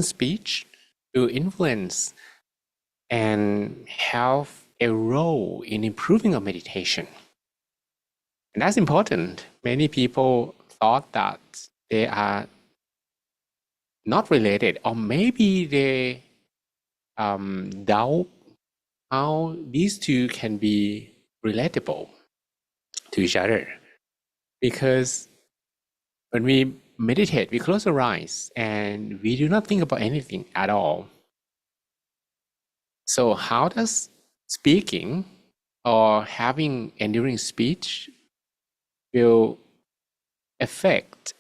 speech to influence and have a role in improving our meditation. And that's important. Many people thought that they are not related, or maybe they doubt how these two can be relatable to each other. Because when we meditate, we close our eyes and we do not think about anything at all. So how does speaking or having enduring speech will affect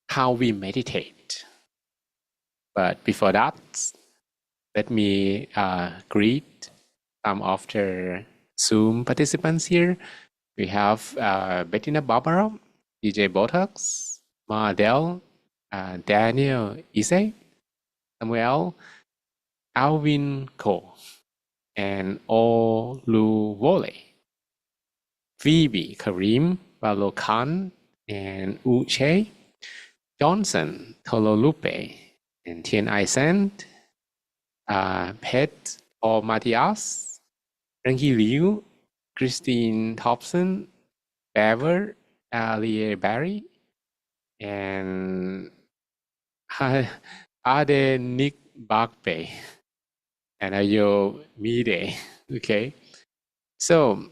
how we meditate? But before that, let me greet some of the Zoom participants here. We have Bettina Barbara, DJ Botox, Mardell, Daniel Ise, Samuel, Alvin Ko, and Oluvole, Phoebe, Kareem, Balokan, and Uche, Johnson, Tololupe, and Tien Isand, Pet or Matthias, Rangi Liu, Christine Thompson, Bever, Alia Barry, and Ade Nick Bagbe, and Ayo Mide. Okay, so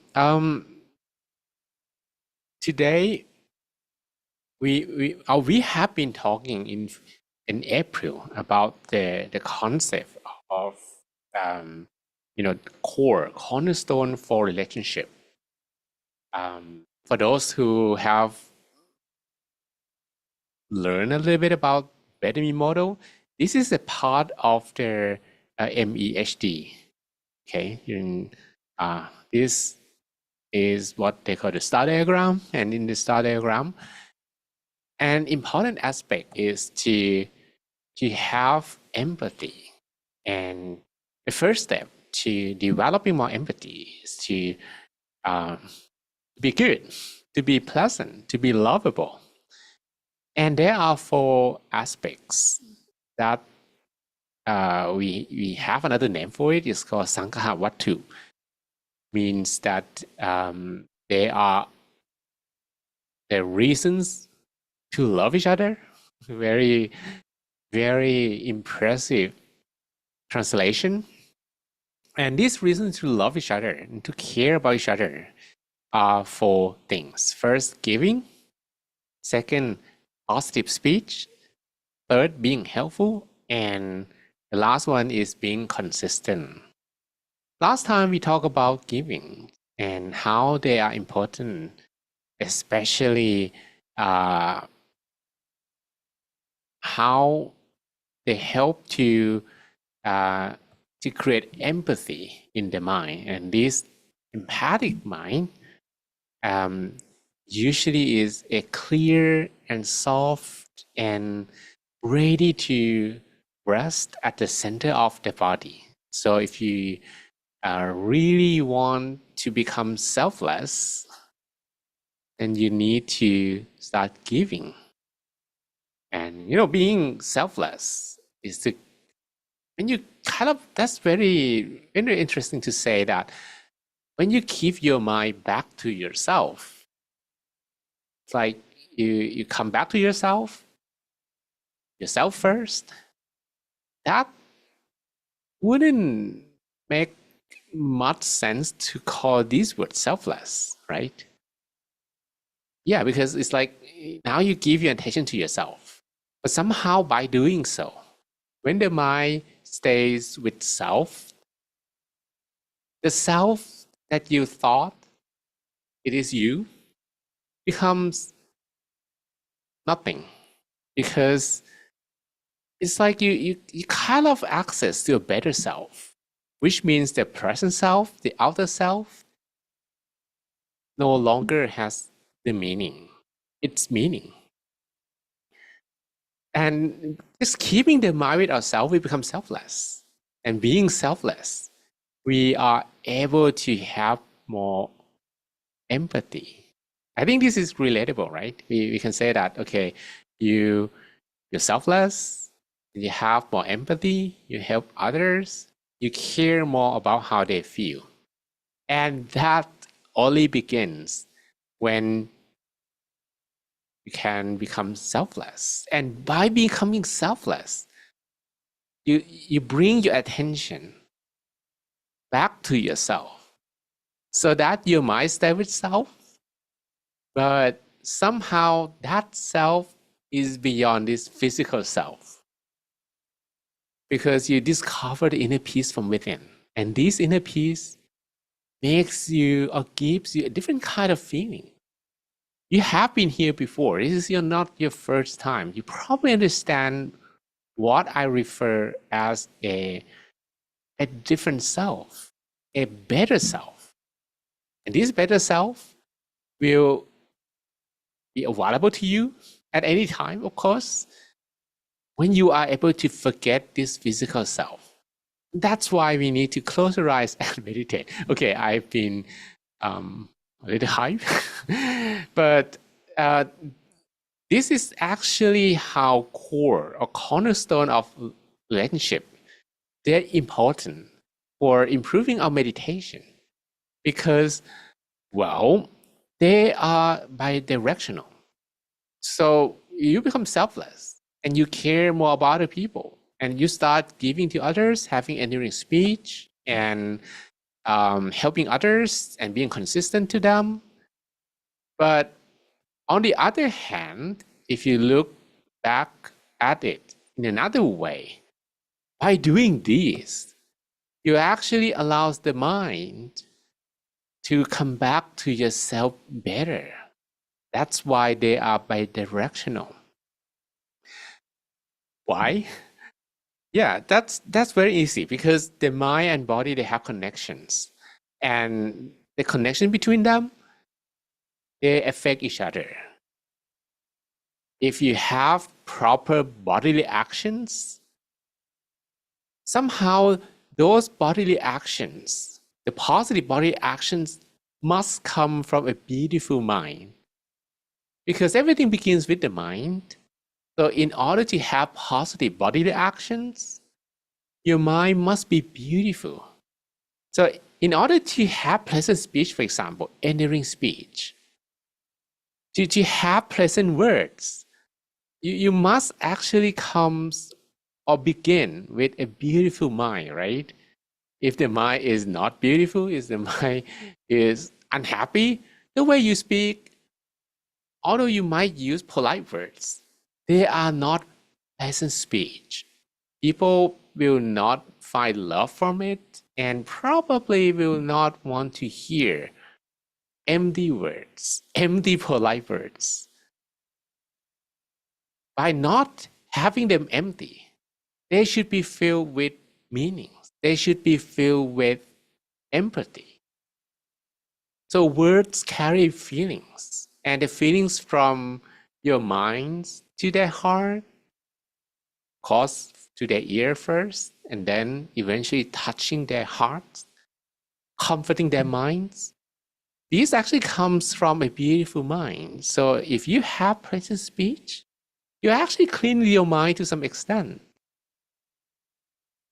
today we have been talking in April about the concept of cornerstone for relationship. For those who have learned a little bit about Better Me model, this is a part of the MEHD. Okay, this is what they call the star diagram, and in the star diagram, an important aspect is to have empathy. And the first step to developing more empathy is to be good, to be pleasant, to be lovable. And there are 4 aspects that we have another name for it. It's called Sankaha Watu. Means that they are the reasons to love each other. Very, very impressive translation. And these reasons to love each other and to care about each other are 4 things. First, giving. Second, positive speech. Third, being helpful. And the last one is being consistent. Last time we talked about giving and how they are important, especially how they help to create empathy in the mind. And this empathic mind usually is a clear and soft and ready to rest at the center of the body. So if you really want to become selfless, then you need to start giving. And being selfless is to, when you that's very, very interesting to say that when you keep your mind back to yourself, it's like you come back to yourself first. That wouldn't make much sense to call this word selfless, right? Yeah, because it's like now you give your attention to yourself, but somehow by doing so, when the mind stays with self, the self that you thought it is you becomes nothing, because it's like you kind of access to a better self, which means the present self, the outer self, no longer has the meaning, its meaning. And just keeping the mind with ourselves, we become selfless. And being selfless, we are able to have more empathy. I think this is relatable, right? We can say that, okay, you're selfless, you have more empathy, you help others, you care more about how they feel. And that only begins when you can become selfless. And by becoming selfless, you bring your attention back to yourself so that your mind stays with self, but somehow that self is beyond this physical self because you discover the inner peace from within. And this inner peace makes you or gives you a different kind of feeling. You have been here before. This is not your first time. You probably understand what I refer as a different self, a better self. And this better self will be available to you at any time, of course, when you are able to forget this physical self. That's why we need to close your eyes and meditate. Okay, I've been a little hype, but this is actually how core or cornerstone of relationship. They're important for improving our meditation because, well, they are bi-directional. So you become selfless and you care more about other people and you start giving to others, having enduring speech and helping others and being consistent to them. But on the other hand, if you look back at it in another way, by doing this, you actually allows the mind to come back to yourself better. That's why they are bidirectional. Why? Yeah, that's very easy because the mind and body, they have connections. And the connection between them, they affect each other. If you have proper bodily actions, somehow those bodily actions, the positive bodily actions must come from a beautiful mind. Because everything begins with the mind. So in order to have positive bodily actions, your mind must be beautiful. So in order to have pleasant speech, for example, endearing speech, to have pleasant words, you must actually come or begin with a beautiful mind, right? If the mind is not beautiful, if the mind is unhappy, the way you speak, although you might use polite words, they are not pleasant speech. People will not find love from it and probably will not want to hear empty words, empty polite words. By not having them empty, they should be filled with meanings. They should be filled with empathy. So words carry feelings, and the feelings from your mind to their heart, cause to their ear first, and then eventually touching their hearts, comforting their minds. This actually comes from a beautiful mind. So if you have pleasant speech, you actually clean your mind to some extent.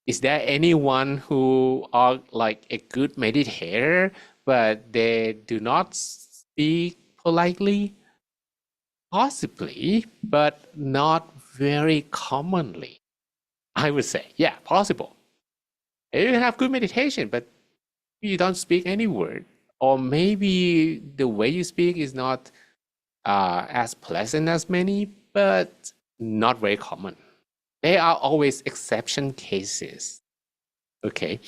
Is there anyone who are like a good meditator, but they do not speak politely? Possibly, but not very commonly. I would say, yeah, possible. You can have good meditation, but you don't speak any word. Or maybe the way you speak is not as pleasant as many, but not very common. They are always exception cases. Okay.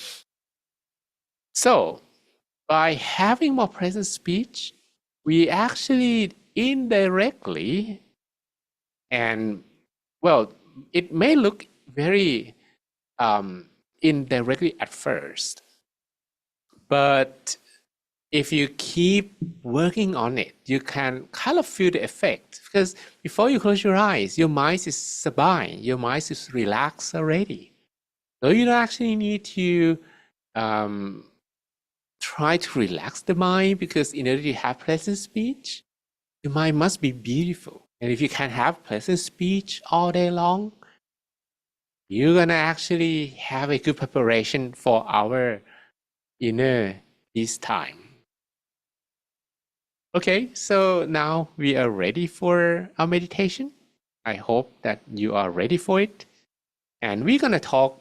So by having more pleasant speech, we actually indirectly, and well, it may look very indirectly at first, but if you keep working on it, you can kind of feel the effect. Because before you close your eyes, your mind is sabine, your mind is relaxed already. So you don't actually need to try to relax the mind, because in order to have pleasant speech, your mind must be beautiful. And if you can have pleasant speech all day long, you're gonna actually have a good preparation for our inner this time. Okay, so now we are ready for our meditation. I hope that you are ready for it. And we're gonna talk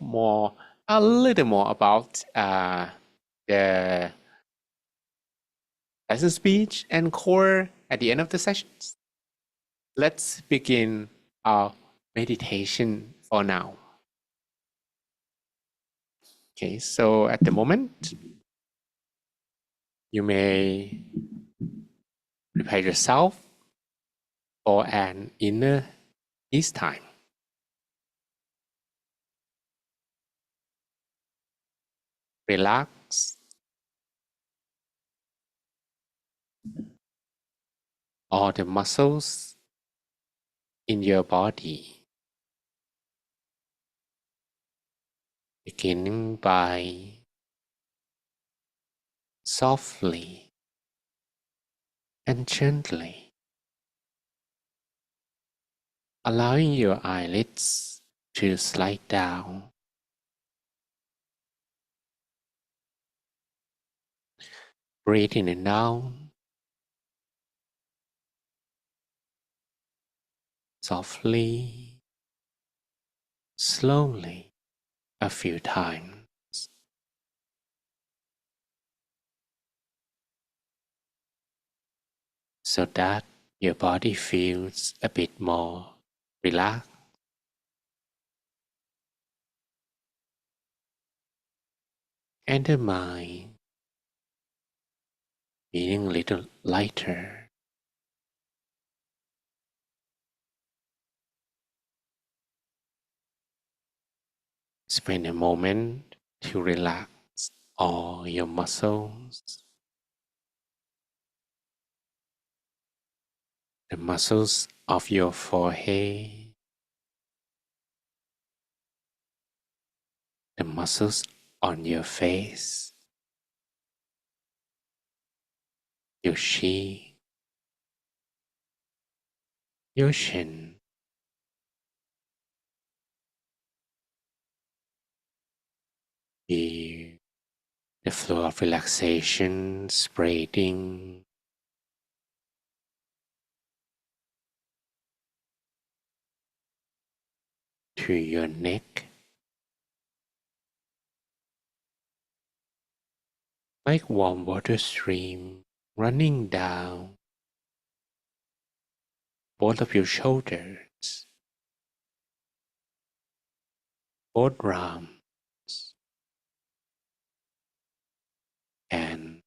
a little more about the lesson speech and core at the end of the sessions. Let's begin our meditation for now. Okay, so at the moment, you may prepare yourself for an inner peace time. Relax all the muscles in your body, beginning by softly and gently allowing your eyelids to slide down. Breathe in and out softly, slowly, a few times, so that your body feels a bit more relaxed and the mind feeling a little lighter. Spend a moment to relax all your muscles, the muscles of your forehead, the muscles on your face, your cheek, your chin. Feel the flow of relaxation spreading to your neck like warm water stream running down both of your shoulders, both arms, and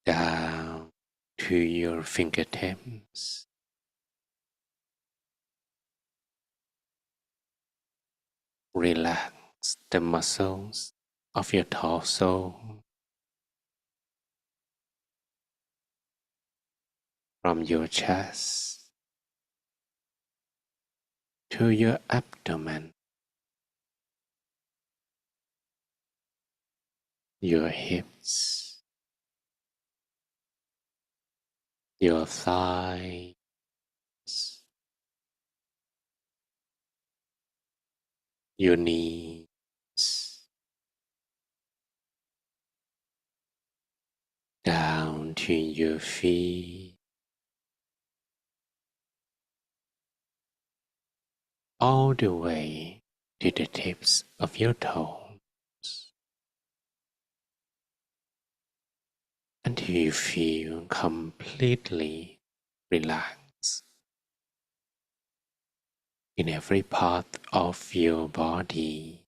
down to your fingertips. Relax the muscles of your torso from your chest to your abdomen, your hips, your thighs, your knees, down to your feet, all the way to the tips of your toes until you feel completely relaxed in every part of your body.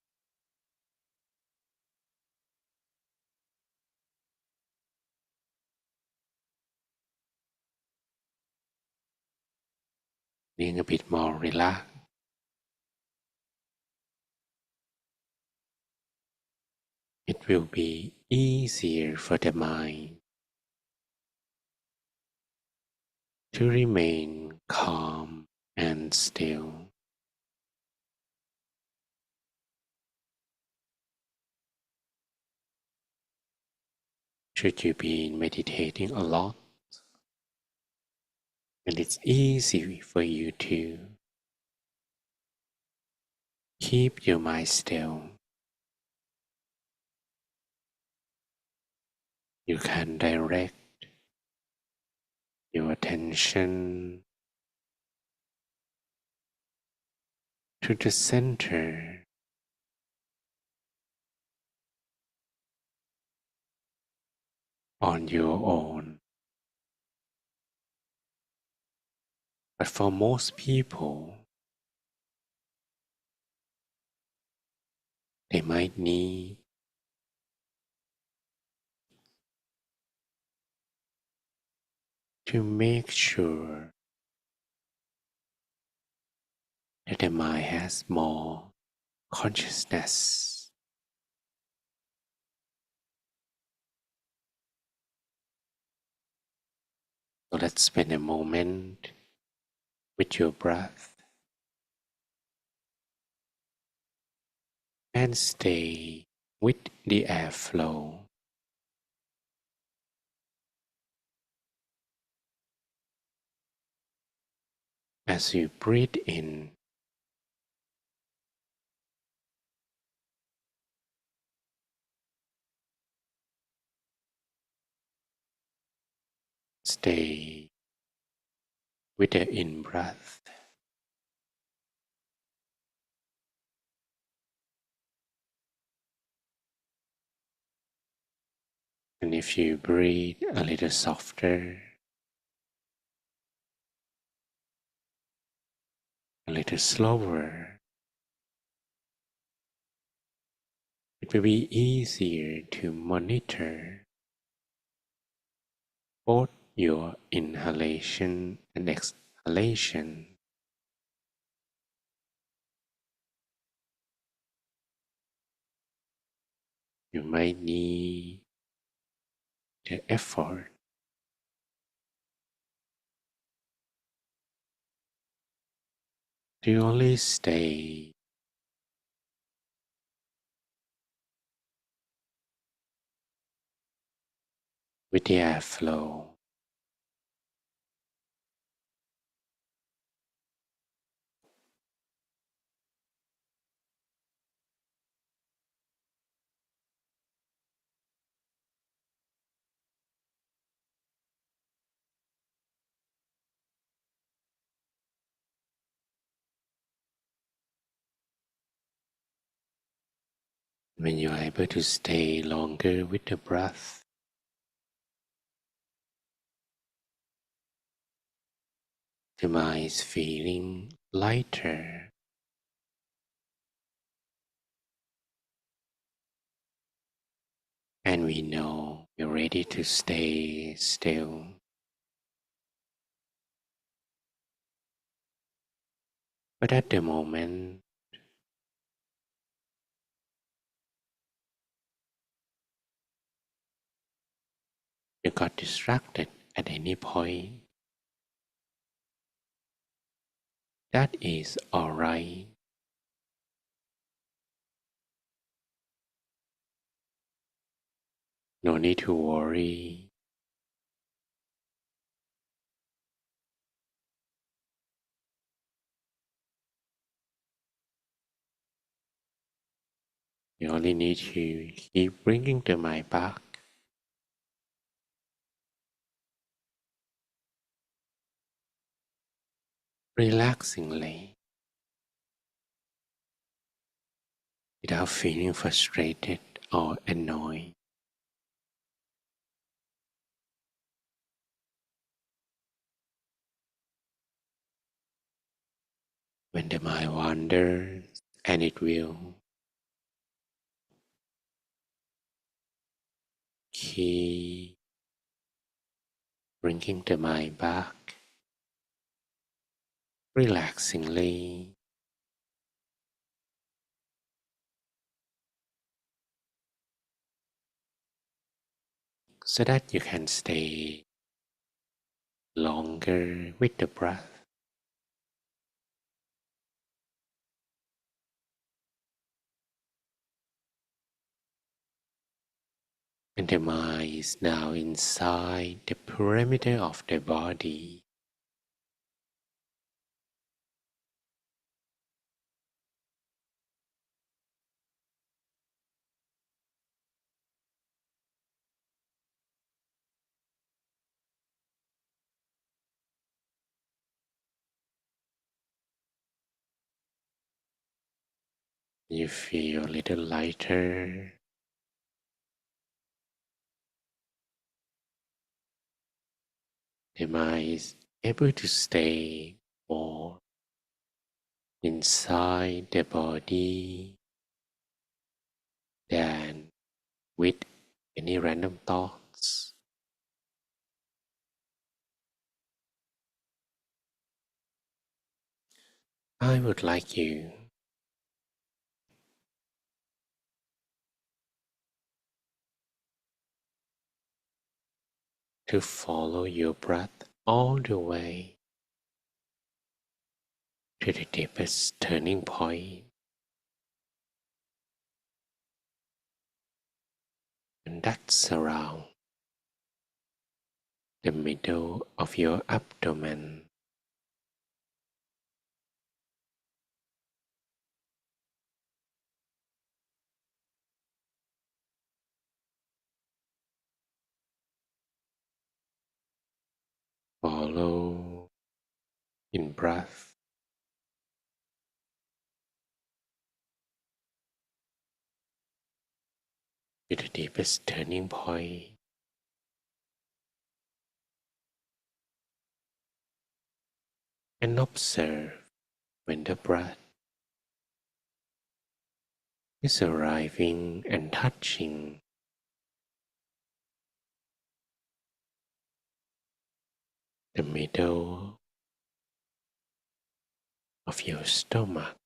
Being a bit more relaxed, it will be easier for the mind to remain calm and still. Should you be meditating a lot, And it's easy for you to keep your mind still. You can direct your attention to the center on your own. But for most people, they might need to make sure that the mind has more consciousness. So let's spend a moment with your breath and stay with the airflow. As you breathe in, stay with the in-breath. And if you breathe a little softer, a little slower, it will be easier to monitor both your inhalation and exhalation. You might need the effort to only stay with the airflow. When you are able to stay longer with the breath, the mind is feeling lighter, and we know you're ready to stay still. But at the moment, you got distracted at any point. That is alright. No need to worry. You only need to keep bringing the mind back, relaxingly, without feeling frustrated or annoyed. When the mind wanders, and it will, keep bringing the mind back, relaxingly, so that you can stay longer with the breath. And the mind is now inside the perimeter of the body. You feel a little lighter. The mind is able to stay more inside the body than with any random thoughts. I would like you to follow your breath all the way to the deepest turning point, and that's around the middle of your abdomen. Follow in breath to the deepest turning point, and observe when the breath is arriving and touching the middle of your stomach.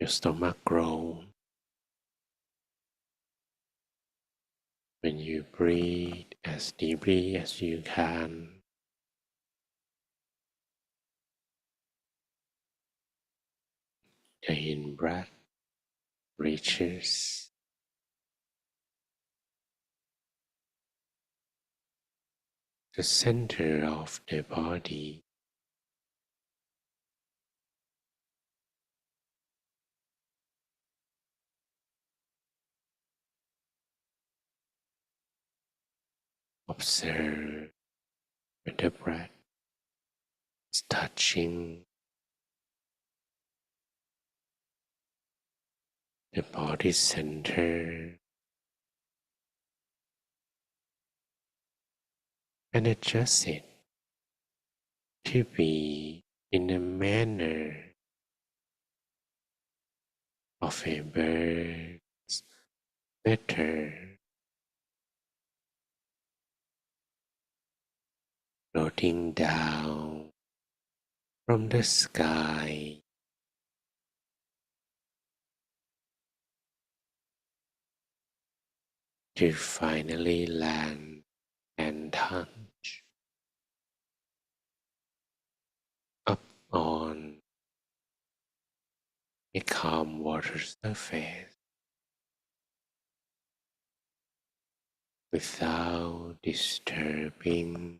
Your stomach grows when you breathe as deeply as you can. The in-breath reaches the center of the body. Observe when the breath is touching the body center and adjust it to be in a manner of a bird's feather floating down from the sky to finally land and touch up on a calm water surface without disturbing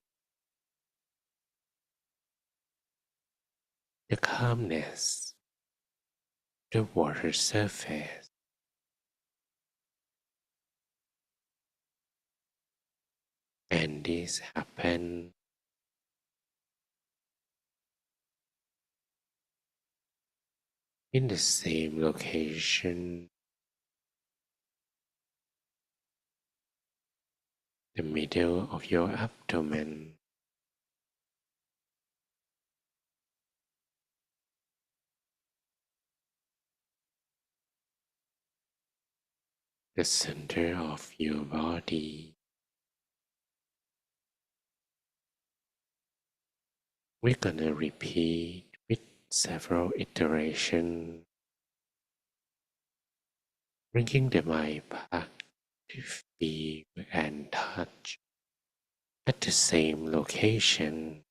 the calmness of the water surface. And this happens in the same location, the middle of your abdomen, the center of your body. We're gonna repeat with several iterations, bringing the mind back to feel and touch at the same location,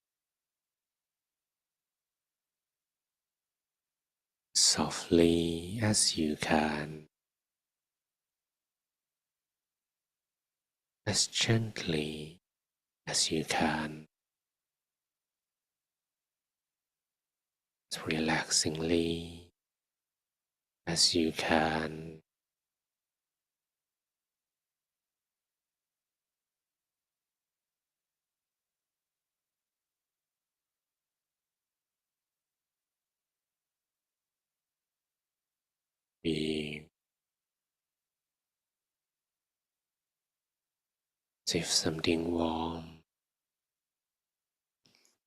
softly as you can, as gently as you can, as relaxingly as you can. Be as if something warm,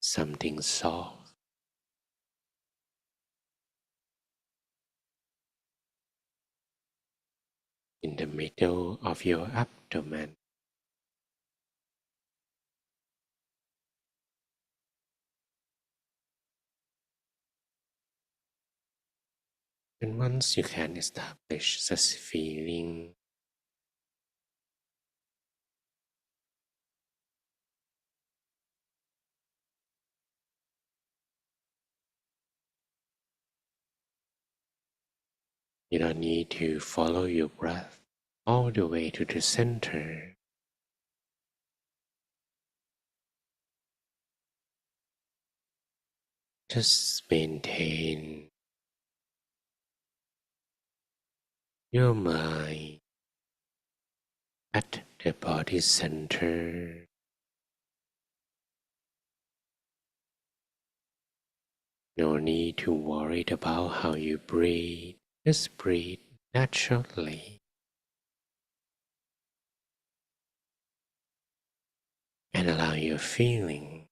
something soft in the middle of your abdomen. And once you can establish such feeling, you don't need to follow your breath all the way to the center. Just maintain your mind at the body center. No need to worry about how you breathe. Just breathe naturally and allow your feeling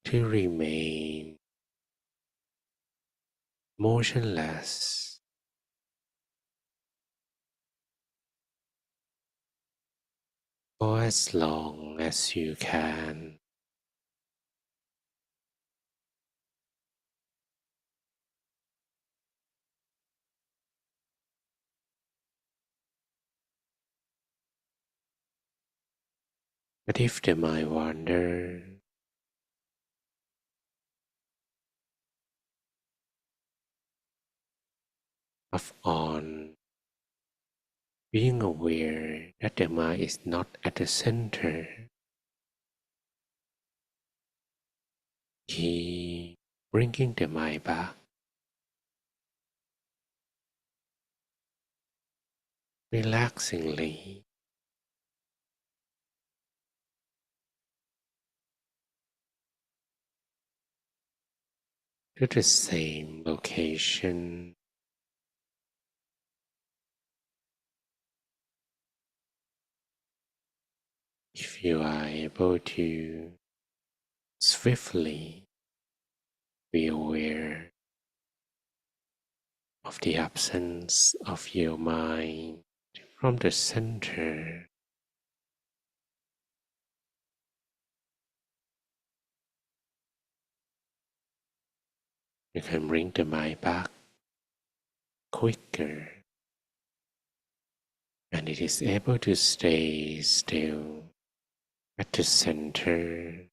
to remain motionless for as long as you can. But if the mind wanders off on, being aware that the mind is not at the center, keep bringing the mind back relaxingly to the same location. If you are able to swiftly be aware of the absence of your mind from the center, you can bring the mind back quicker, and it is able to stay still at the center.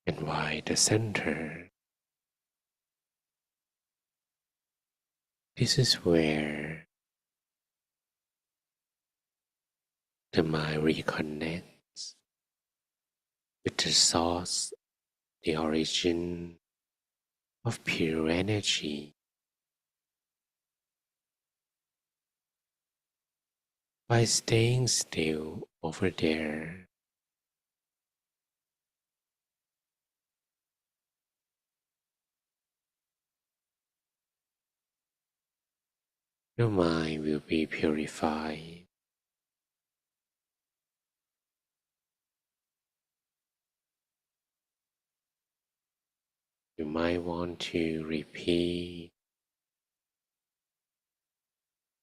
And why the center? This is where the mind reconnects with the source, the origin of pure energy. By staying still over there, your mind will be purified. You might want to repeat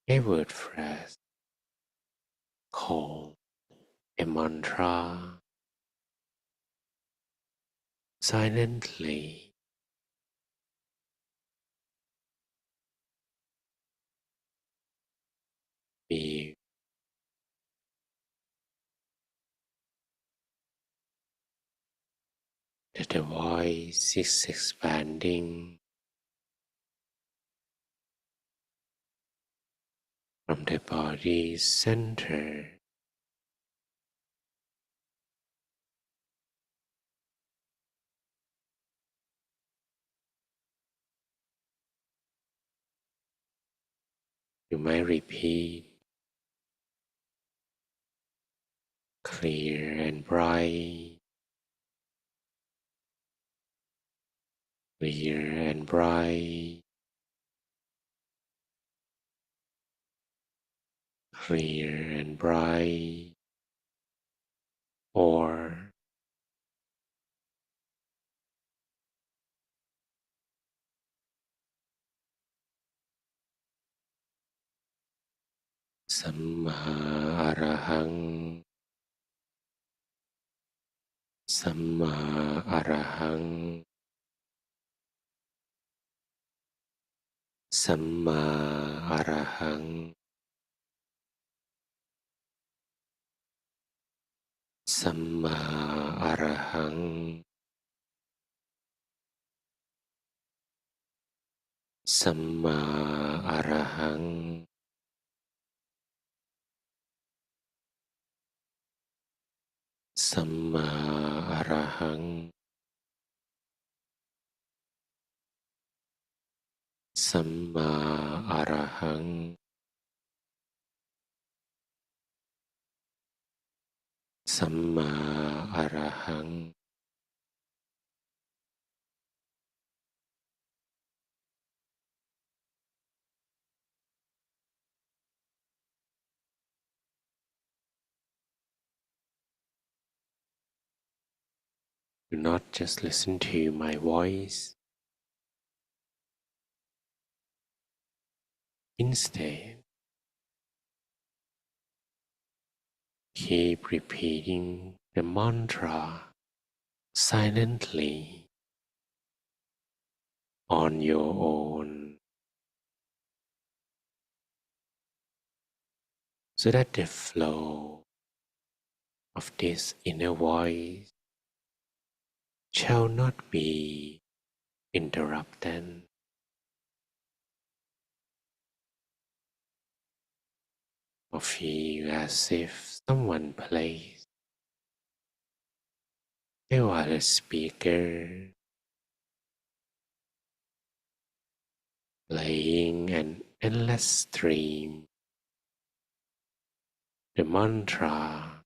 a word phrase called a mantra silently. Be that the voice is expanding from the body's center. You might repeat clear and bright, clear and bright, clear and bright, or Samma Arahang, Samma Arahang, Samma Arahang, Samma Arahang, Samma Arahang, Samma Arahang, Samma Arahang, Samma Arahang, Do not just listen to my voice. Instead, keep repeating the mantra silently on your own so that the flow of this inner voice shall not be interrupted or feel as if someone plays a wireless speaker playing an endless stream, the mantra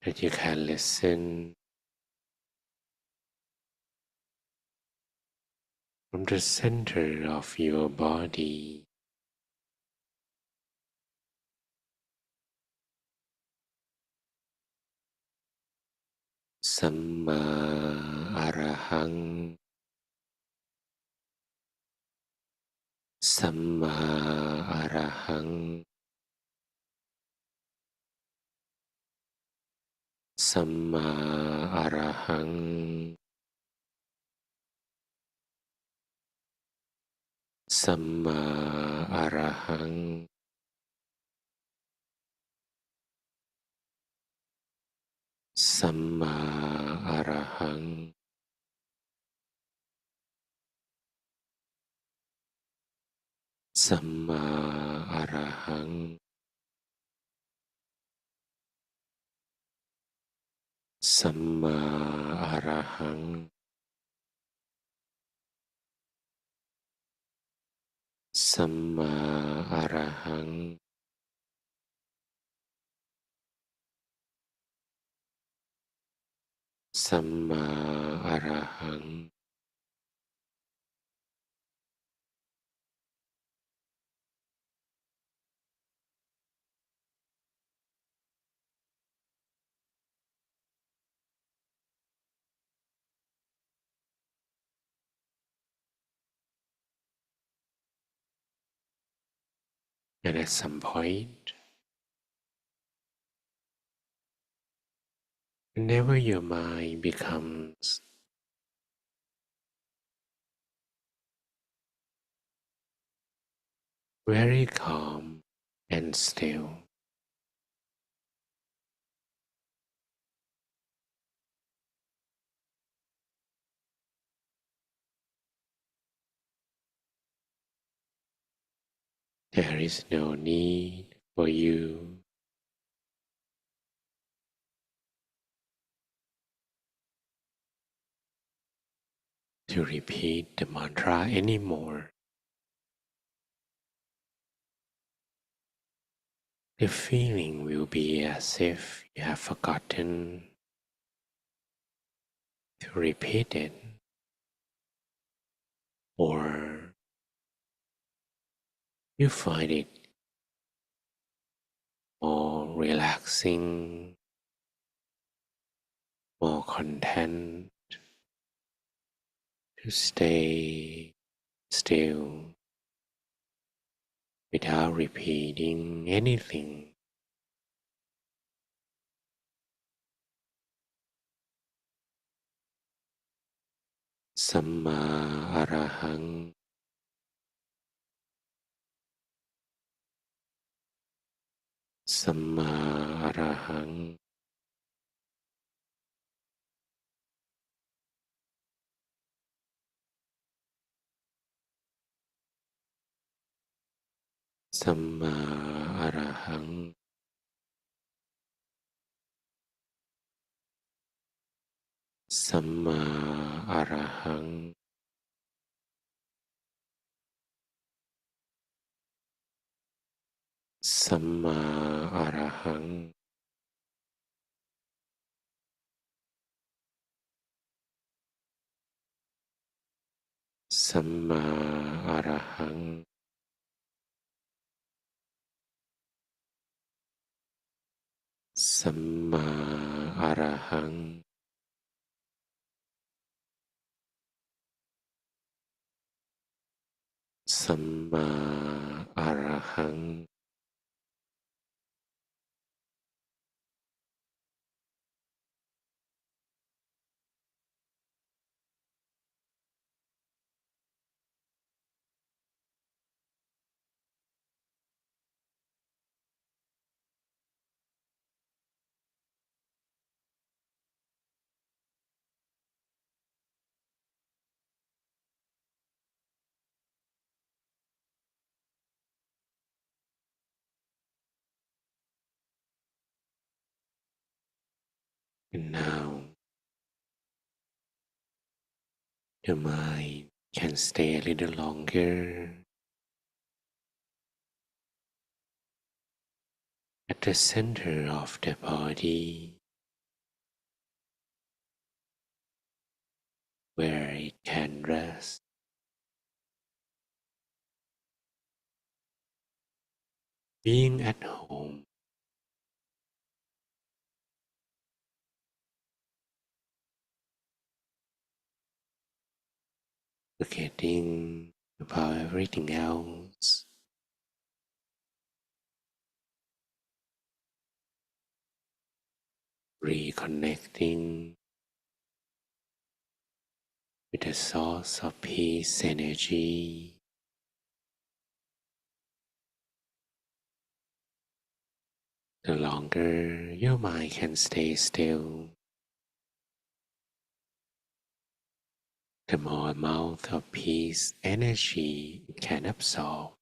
that you can listen from the center of your body. Samma Arahang, Samma Arahang, Samma Arahang, Samma Arahang, Samma Arahang, Samma Arahang, Samma Arahang, Samma Arahang, Samma Arahang, and at some point, whenever your mind becomes very calm and still, there is no need for you to repeat the mantra anymore. the feeling will be as if you have forgotten to repeat it, or you find it more relaxing, more content to stay still without repeating anything. Samma Arahang, Samma Arahang, Samma Arahang, Samma Arahang, Samma Arahang, Samma Arahang, Samma Arahang, Samma Arahang, and now the mind can stay a little longer at the center of the body, where it can rest, being at home, forgetting about everything else, reconnecting with the source of peace energy. The longer your mind can stay still, the more amount of peace energy it can absorb.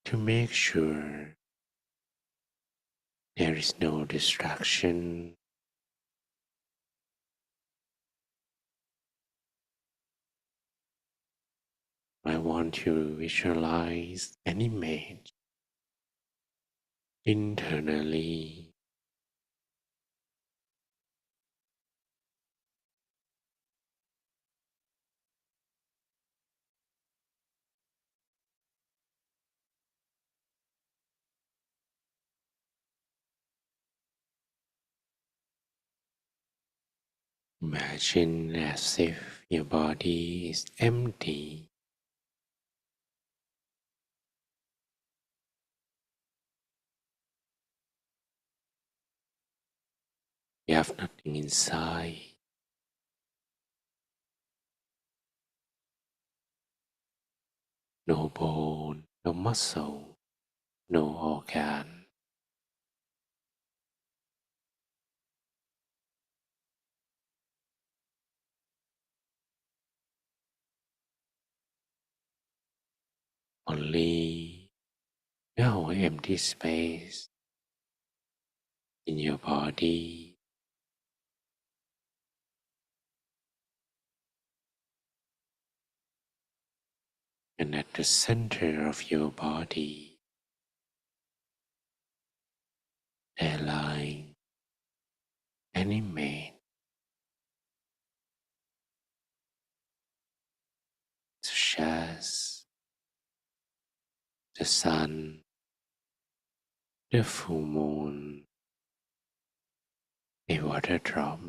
To make sure there is no distraction, I want you to visualize an image internally. Imagine as if your body is empty. You have nothing inside, no bone, no muscle, no organ. Only the whole empty space in your body. And at the center of your body, there lie an image such as the sun, the full moon, a water drop,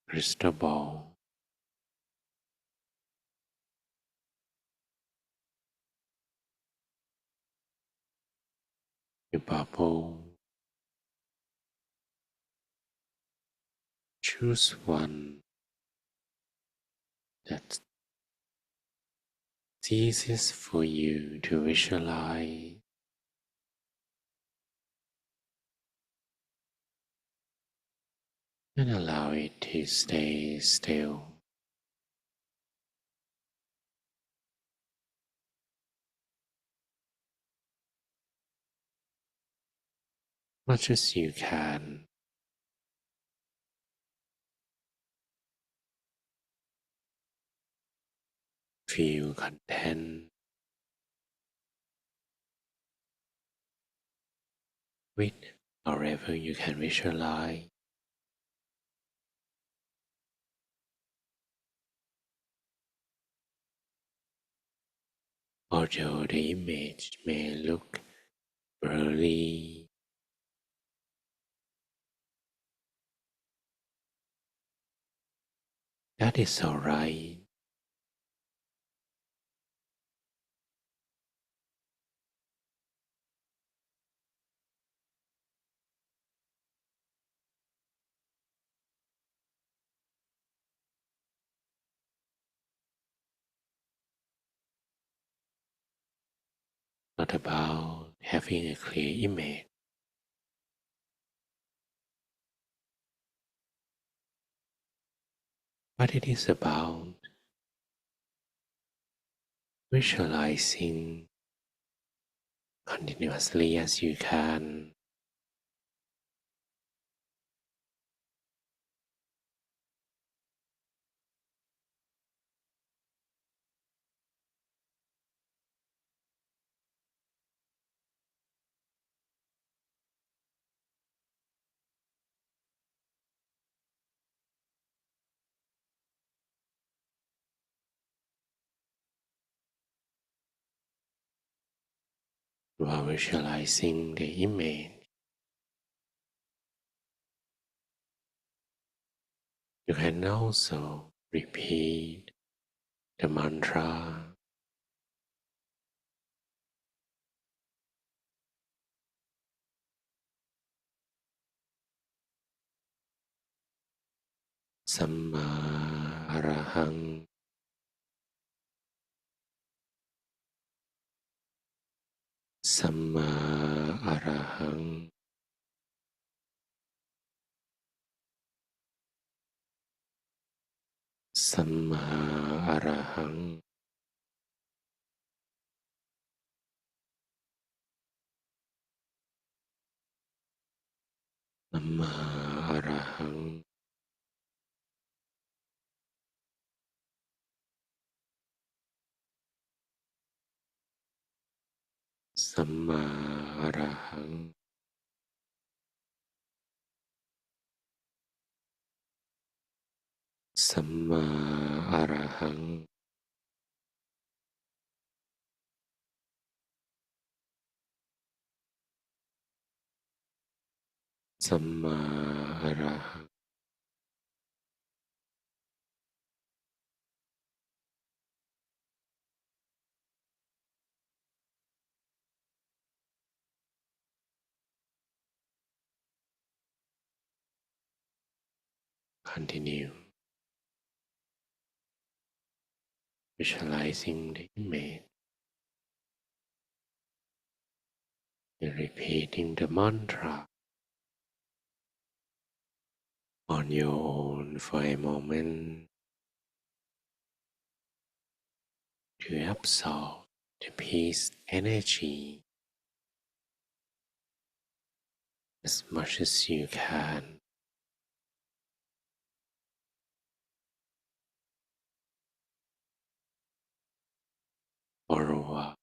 crystal ball, a bubble. Choose one that's easiest for you to visualize and allow it to stay still. Much as you can. Feel content with however you can visualize. Although the image may look blurry, that is alright. Not about having a clear image, but it is about visualizing continuously as you can. While visualizing the image, you can also repeat the mantra Samma Arahang, Samma Arahang, Samma Arahang, Samma Arahang, Samma Arahang. Samma Arahang, Samma Arahang. Continue visualizing the image and repeating the mantra on your own for a moment to absorb the peace energy as much as you can. or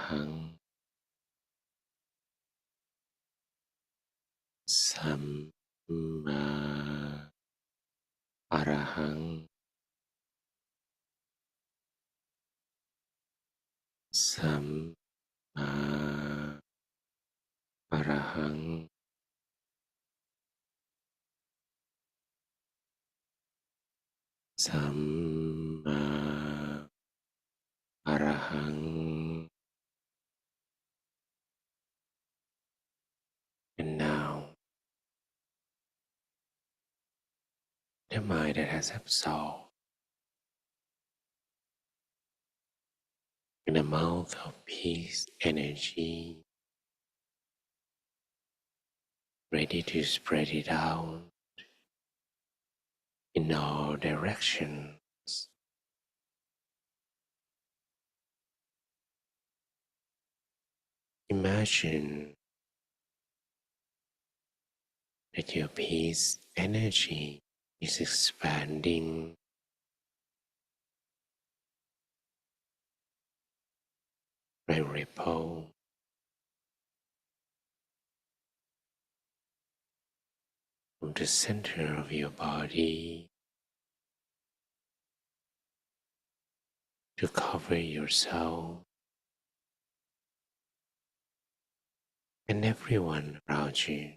หังสัมมาอะระหังสัมมาอะระหังสัมมาอะระหัง and now the mind that has absorbed an amount of peace energy ready to spread it out in all directions. Imagine that your peace energy is expanding by ripple from the center of your body to cover yourself and everyone around you.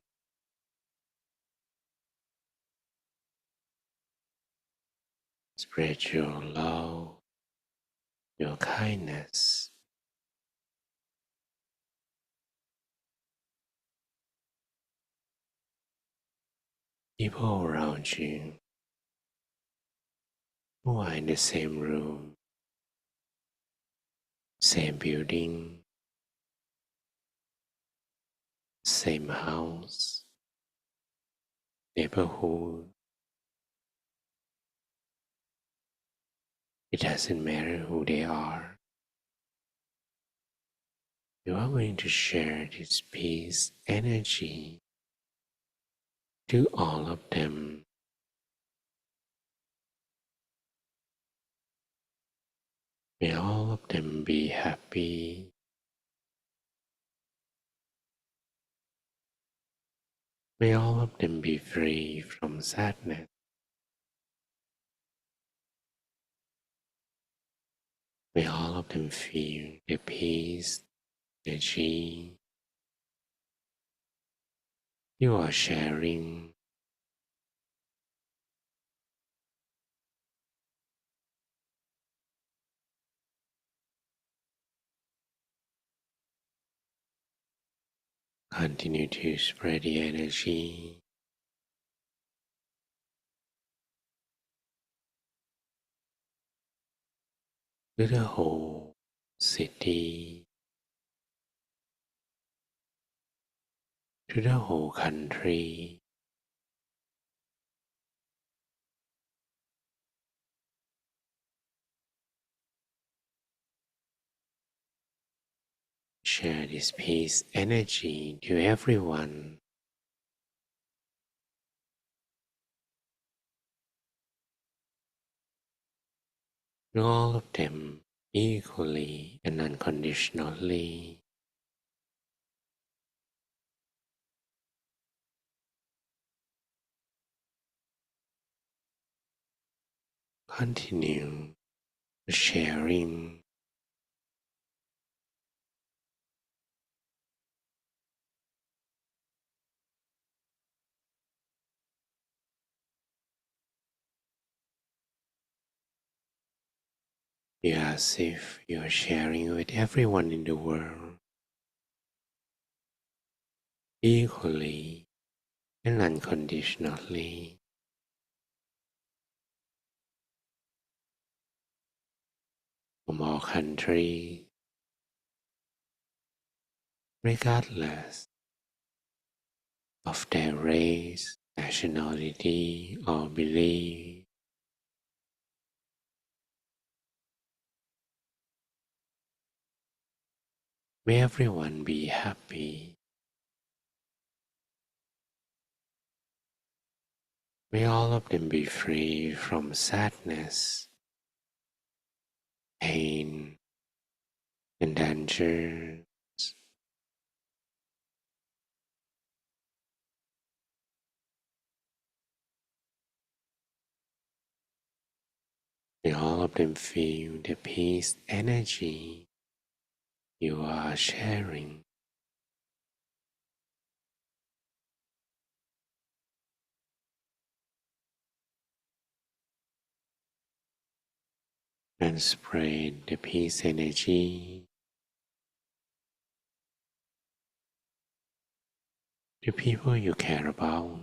Spread your love, your kindness, people around you who are in the same room, same building, same house, neighborhood. It doesn't matter who they are. You are going to share this peace energy to all of them. May all of them be happy. May all of them be free from sadness. May all of them feel the peace, energy you are sharing. Continue to spread the energy to the whole city, to the whole country. Share this peace energy to everyone. To all of them equally and unconditionally. Continue sharing. As if you're sharing with everyone in the world equally and unconditionally. From all countries, regardless of their race, nationality, or belief. May everyone be happy. May all of them be free from sadness, pain, and dangers. May all of them feel the peace energy you are sharing. And spread the peace energy to people you care about,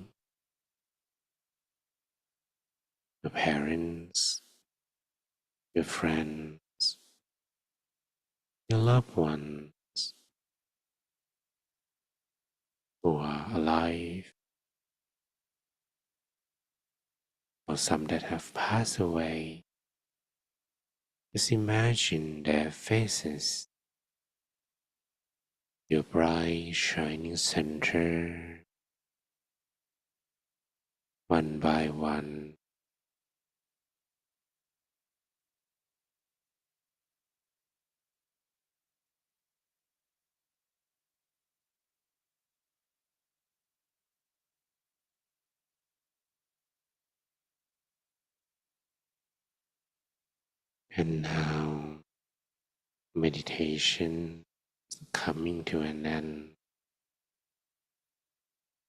your parents, your friends, your loved ones who are alive, or some that have passed away. Just imagine their faces, your bright shining center, one by one. And now meditation is coming to an end.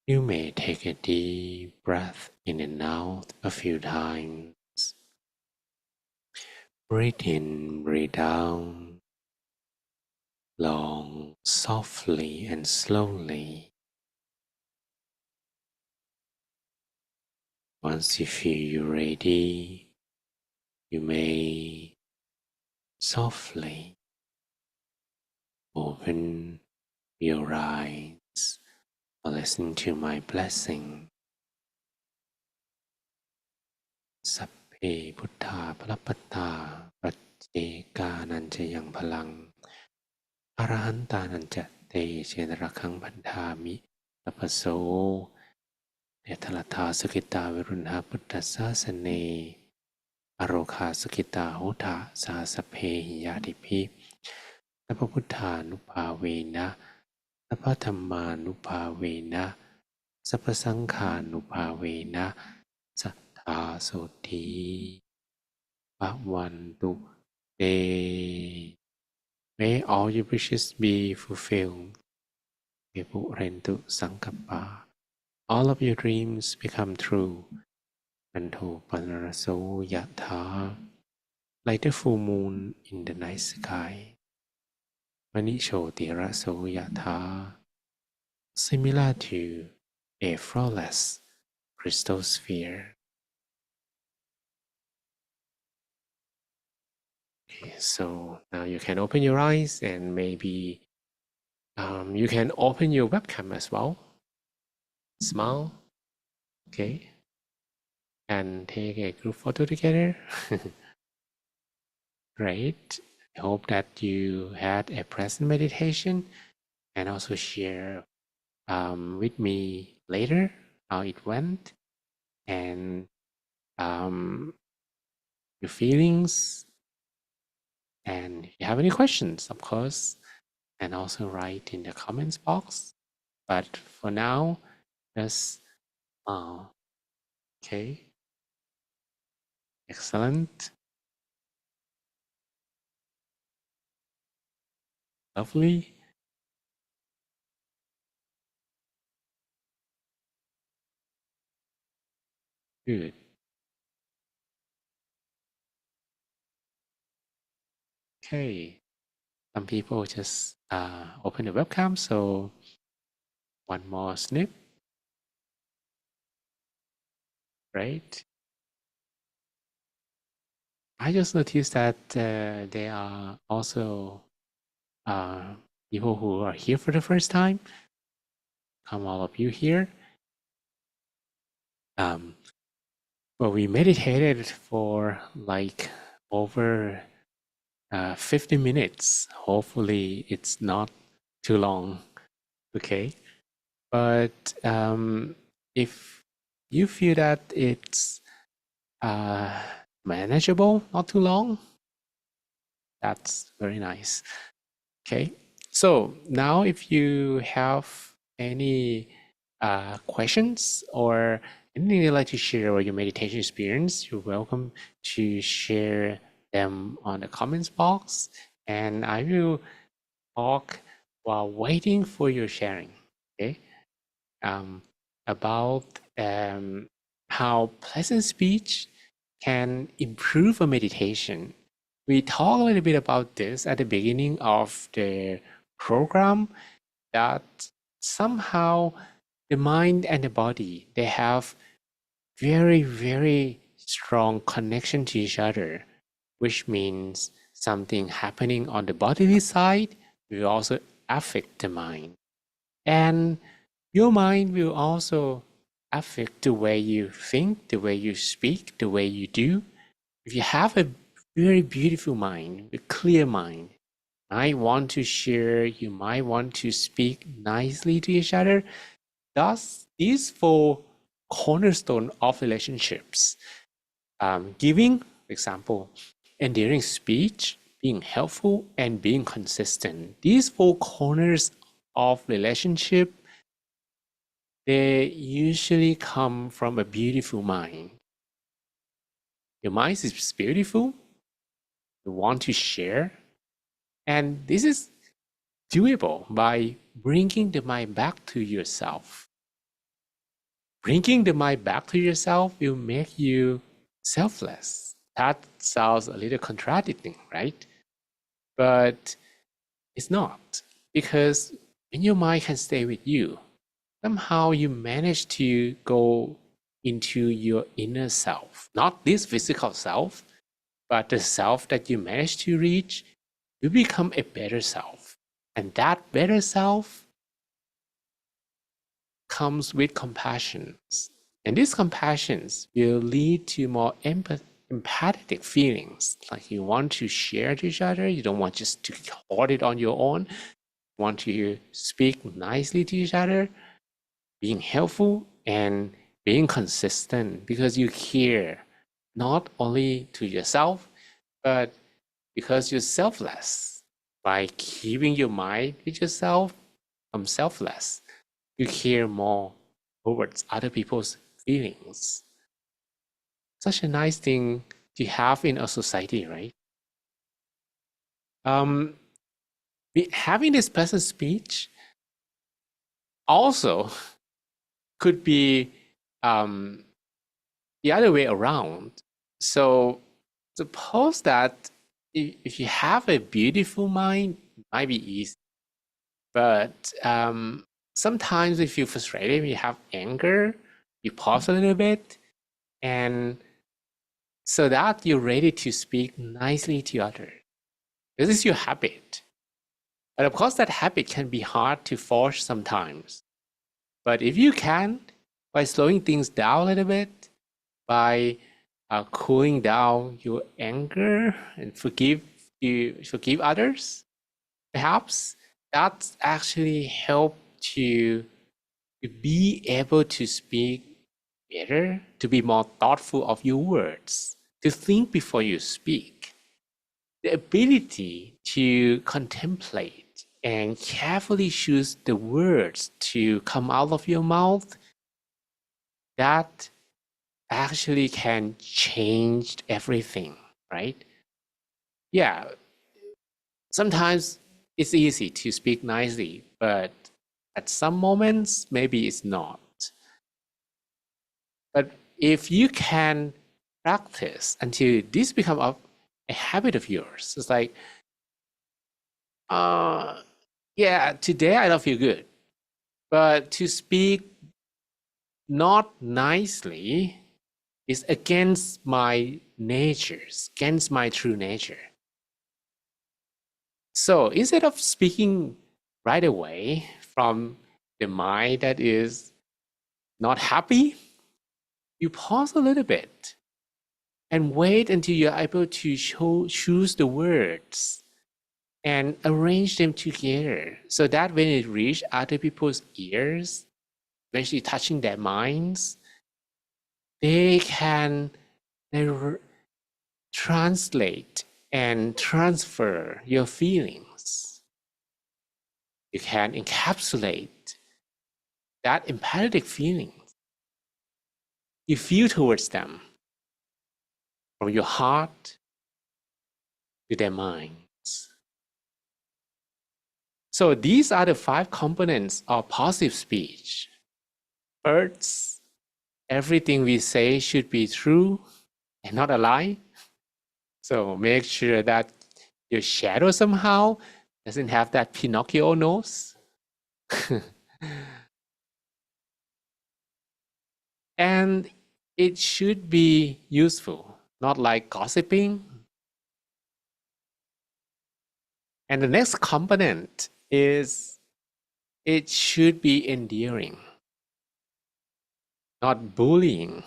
You may take a deep breath in and out a few times. Breathe in, breathe out, long, softly and slowly. Once you feel you're ready, you may softly open your eyes or listen to my blessing. สัพเพพุทธาพระปัตตาปัจเจกานันจะยังพลังอรหันตานันจะเตเชนระคังพันธามิสัพพโสเนทลทาสกิตาวิรุณหาพุทธศาสเนอโรคาสกิตาโหทาสาสพเพหิยาติภิสัพพพุทธานุภาเวนะสัพพธัมมานุภาเวนะสัพพสังฆานุภาเวนะสัทธาโสธีภวันตุ May all your wishes be fulfilled. Vipurentu sankappa. All of your dreams become true. Anto panaraso yatha. Like the full moon in the night sky. Manisho tiraso yatha. Similar to a flawless crystal sphere. So now you can open your eyes and maybe you can open your webcam as well. Smile, okay, and take a group photo together. Great. I hope that you had a pleasant meditation and also share with me later how it went and your feelings. And if you have any questions, of course, and also write in the comments box. But for now, just okay. Excellent. Lovely. Good. Okay. Some people just open the webcam, so one more snip, right? I just noticed that there are also people who are here for the first time. Come all of you here. Well, we meditated for like over 50 minutes. Hopefully it's not too long, okay? But if you feel that it's manageable, not too long, that's very nice. Okay, so now if you have any questions or anything you'd like to share or your meditation experience, you're welcome to share them on the comments box, and I will talk while waiting for your sharing. Okay, um, about how pleasant speech can improve a meditation. We talked a little bit about this at the beginning of the program, that somehow the mind and the body, they have very, very strong connection to each other, which means something happening on the bodily side will also affect the mind. And your mind will also affect the way you think, the way you speak, the way you do. If you have a very beautiful mind, a clear mind, you might want to share, you might want to speak nicely to each other. Thus, these four cornerstone of relationships, giving, for example, endearing speech, being helpful, and being consistent. These four corners of relationship, they usually come from a beautiful mind. Your mind is beautiful, you want to share, and this is doable by bringing the mind back to yourself. Bringing the mind back to yourself will make you selfless. That sounds a little contradicting, right? But it's not, because when your mind can stay with you, somehow you manage to go into your inner self, not this physical self, but the self that you manage to reach. You become a better self. And that better self comes with compassion. And these compassions will lead to more empathetic feelings. Like you want to share to each other, you don't want just to hold it on your own. You want to speak nicely to each other, being helpful and being consistent, because you care not only to yourself, but because you're selfless. By keeping your mind with yourself, become selfless. You care more towards other people's feelings. Such a nice thing to have in a society, right? Um, Having this pleasant speech also could be the other way around. So suppose that if you have a beautiful mind, it might be easy. But sometimes if you feel frustrated, you have anger, you pause a little bit, and so that you're ready to speak nicely to others. This is your habit. But of course, that habit can be hard to force sometimes. But if you can, by slowing things down a little bit, by cooling down your anger and forgive others, perhaps that actually help to be able to speak better, to be more thoughtful of your words, to think before you speak. The ability to contemplate and carefully choose the words to come out of your mouth, that actually can change everything, right? Yeah, sometimes it's easy to speak nicely, but at some moments, maybe it's not. But if you can practice until this becomes a habit of yours, it's like, yeah, today I don't feel good, but to speak not nicely is against my nature, against my true nature. So instead of speaking right away from the mind that is not happy, you pause a little bit and wait until you're able to choose the words and arrange them together so that when it reaches other people's ears, eventually touching their minds, they can translate and transfer your feelings. You can encapsulate that empathetic feeling you feel towards them from your heart to their minds. So these are the 5 components of positive speech. First, everything we say should be true and not a lie. So make sure that your shadow somehow doesn't have that Pinocchio nose. And it should be useful, not like gossiping. And the next component is it should be endearing, not bullying.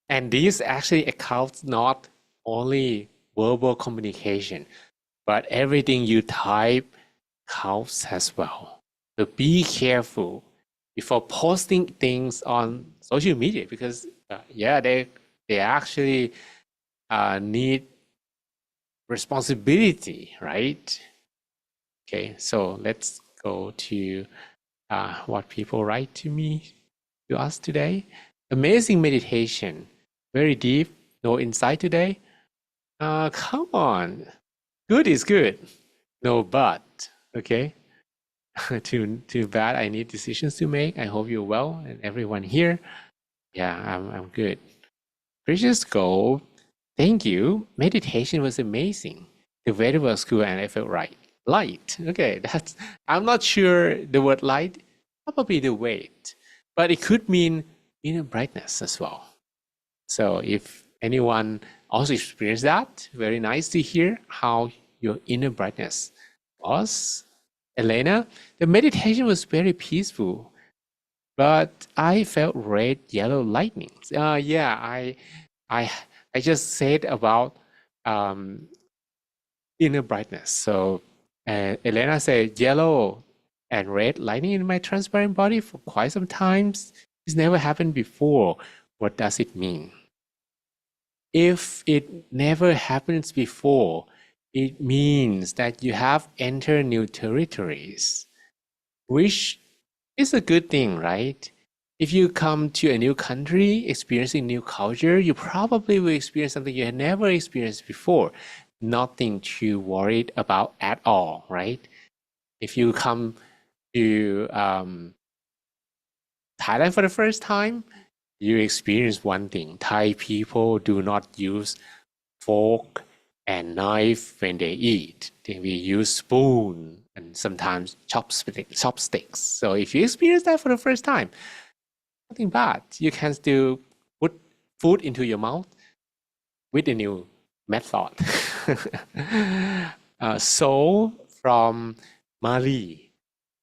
And this actually accounts not only verbal communication, but everything you type counts as well. So be careful before posting things on social media because they actually need responsibility, right? Okay, so let's go to what people write to us today. Amazing meditation, very deep, no insight today. Come on, good is good, no but. Okay, too bad. I need decisions to make. I hope you're well and everyone here. Yeah, I'm good. Precious Gold, thank you. Meditation was amazing. The weather was cool and I felt right. Light. Okay, I'm not sure the word light, probably the weight, but it could mean inner brightness as well. So if anyone also experienced that, very nice to hear how your inner brightness was. Elena, the meditation was very peaceful, but I felt red, yellow lightnings. Yeah, I just said about inner brightness. So Elena said yellow and red lightning in my transparent body for quite some times. It's never happened before. What does it mean? If it never happens before, it means that you have entered new territories, which is a good thing, right? If you come to a new country, experiencing new culture, you probably will experience something you had never experienced before. Nothing to worry about at all, right? If you come to Thailand for the first time, you experience one thing. Thai people do not use fork and knife when they eat. They will use spoon and sometimes chopsticks. So if you experience that for the first time, nothing bad. You can still put food into your mouth with a new method. So from Mali.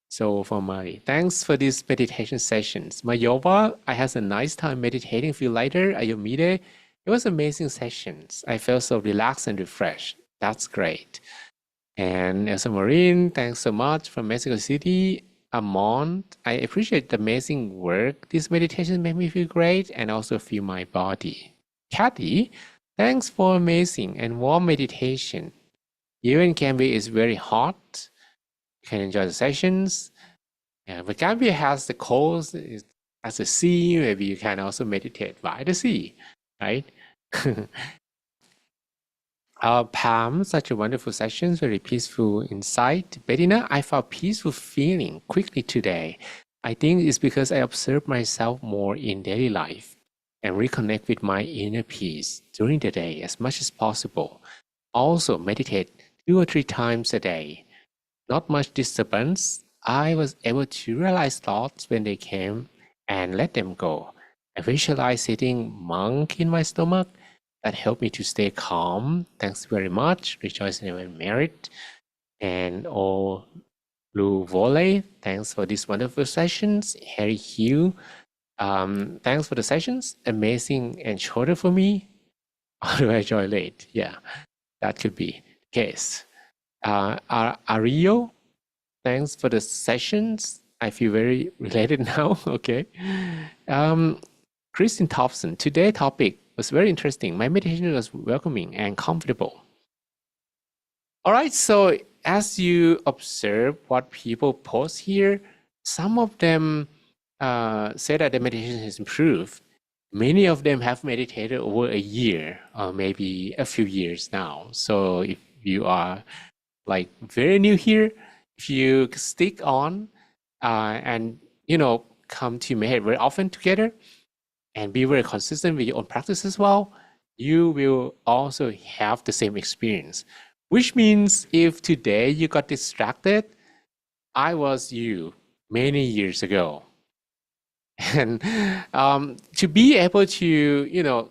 So from Mali, thanks for these meditation sessions. Mayowa, I had a nice time meditating. Feel lighter. Ayomide, it was amazing sessions. I felt so relaxed and refreshed. That's great. And Elsa Marine, thanks so much from Mexico City. Amon, I appreciate the amazing work. This meditation made me feel great and also feel my body. Kathy, thanks for amazing and warm meditation. Even Gambia is very hot. You can enjoy the sessions. But Gambia has the coast, as the sea. Maybe you can also meditate by the sea, right? Pam, such a wonderful session, very peaceful insight. Bettina, I felt peaceful feeling quickly today. I think it's because I observe myself more in daily life and reconnect with my inner peace during the day as much as possible. Also meditate 2 or 3 times a day. Not much disturbance. I was able to realize thoughts when they came and let them go. I visualized sitting monk in my stomach. That helped me to stay calm. Thanks very much. Rejoice in your merit. And all Blue Volley, thanks for these wonderful sessions. Harry Hugh, thanks for the sessions. Amazing and shorter for me. How do I join late? Yeah, that could be the case. Ario, thanks for the sessions. I feel very related now. Okay. Kristen Thompson, today's topic was very interesting. My meditation was welcoming and comfortable. All right, so as you observe what people post here, some of them say that the meditation has improved. Many of them have meditated over a year or maybe a few years now. So if you are like very new here, if you stick on and come to meditate very often together and be very consistent with your own practice as well, you will also have the same experience. Which means if today you got distracted, I was you many years ago. And to be able to,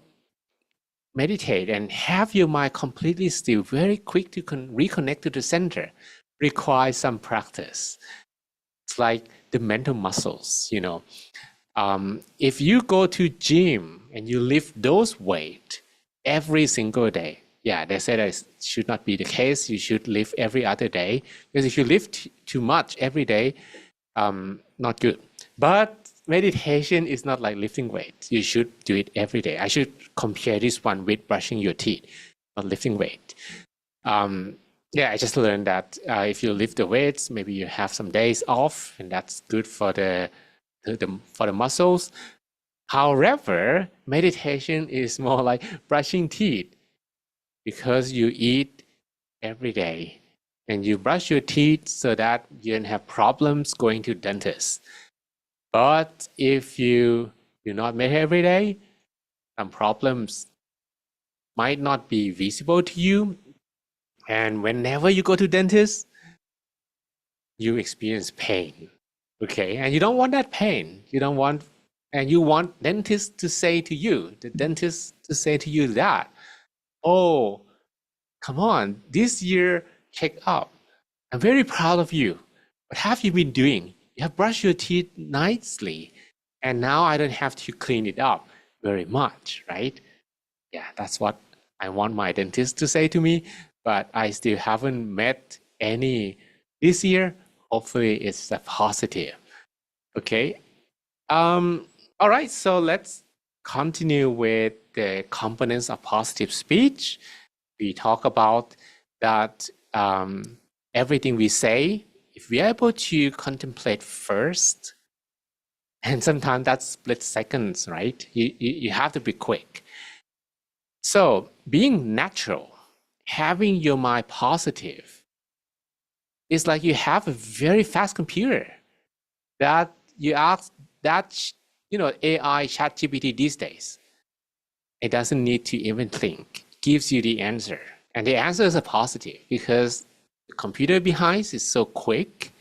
meditate and have your mind completely still, very quick to reconnect to the center, requires some practice. It's like the mental muscles. If you go to gym and you lift those weight every single day, yeah, they say that it should not be the case. You should lift every other day, because if you lift too much every day, not good. But meditation is not like lifting weights. You should do it every day. I should compare this one with brushing your teeth, not lifting weight. Yeah, I just learned that if you lift the weights, maybe you have some days off, and that's good for the muscles. However, meditation is more like brushing teeth, because you eat every day and you brush your teeth so that you don't have problems going to dentist. But if you do not meditate every day, some problems might not be visible to you. And whenever you go to dentist, you experience pain. Okay, and you don't want that pain. And you want dentist to say to you, that, oh, come on, this year check up. I'm very proud of you. What have you been doing? You have brushed your teeth nicely, and now I don't have to clean it up very much, right? Yeah, that's what I want my dentist to say to me, but I still haven't met any this year. Hopefully it's a positive. Okay. All right, so let's continue with the components of positive speech. We talk about that everything we say, if we are able to contemplate first, and sometimes that's split seconds, right? You have to be quick. So being natural, having your mind positive, is like you have a very fast computer that you ask that, AI ChatGPT these days. It doesn't need to even think, it gives you the answer. And the answer is a positive, because the computer behind is so quick,